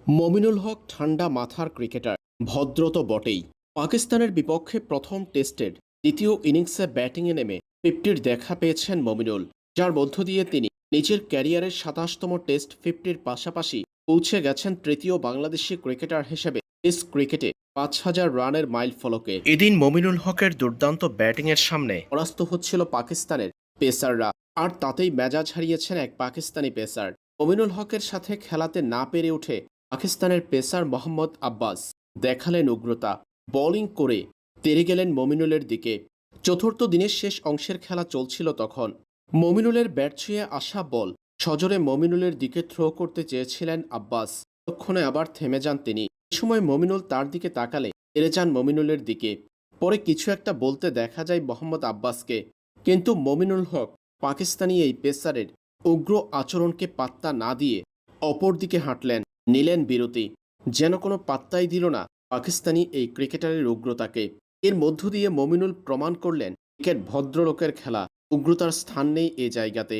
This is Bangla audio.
মমিনুল হক ঠান্ডা মাথার ক্রিকেটার, ভদ্র তো বটেই। পাকিস্তানের বিপক্ষে প্রথম টেস্টের দ্বিতীয় ইনিংসে ব্যাটিংয়ে নেমে 50-র দেখা পেয়েছেন মমিনুল, যার মধ্য দিয়ে তিনি নিজের ক্যারিয়ারের 27তম টেস্ট 50-র পাশাপাশি পৌঁছে গেছেন তৃতীয় বাংলাদেশি ক্রিকেটার হিসেবে টেস্ট ক্রিকেটে 5,000 রানের মাইল ফলকে। এদিন মমিনুল হকের দুর্দান্ত ব্যাটিংয়ের সামনে পরাস্ত হচ্ছিল পাকিস্তানের পেসাররা, আর তাতেই মেজাজ হারিয়েছেন এক পাকিস্তানি পেসার। মমিনুল হকের সাথে খেলাতে না পেরে উঠে পাকিস্তানের পেসার মোহাম্মদ আব্বাস দেখালেন উগ্রতা। বোলিং করে তেড়ে গেলেন মমিনুলের দিকে। চতুর্থ দিনের শেষ অংশের খেলা চলছিল তখন। মমিনুলের ব্যাট ছুঁয়ে আসা বল সজোরে মমিনুলের দিকে থ্রো করতে চেয়েছিলেন আব্বাস। ততক্ষণে আবার থেমে যান তিনি। এ সময় মমিনুল তার দিকে তাকালে এড়ে যান মমিনুলের দিকে। পরে কিছু একটা বলতে দেখা যায় মোহাম্মদ আব্বাসকে, কিন্তু মমিনুল হক পাকিস্তানি এই পেসারের উগ্র আচরণকে পাত্তা না দিয়ে অপরদিকে হাঁটলেন, নিলেন বিরতি। যেন কোনো পাত্তাই দিল না পাকিস্তানি এই ক্রিকেটারের উগ্রতাকে। এর মধ্য দিয়ে মমিনুল প্রমাণ করলেন ক্রিকেট ভদ্রলোকের খেলা, উগ্রতার স্থান নেই এ জায়গাতে।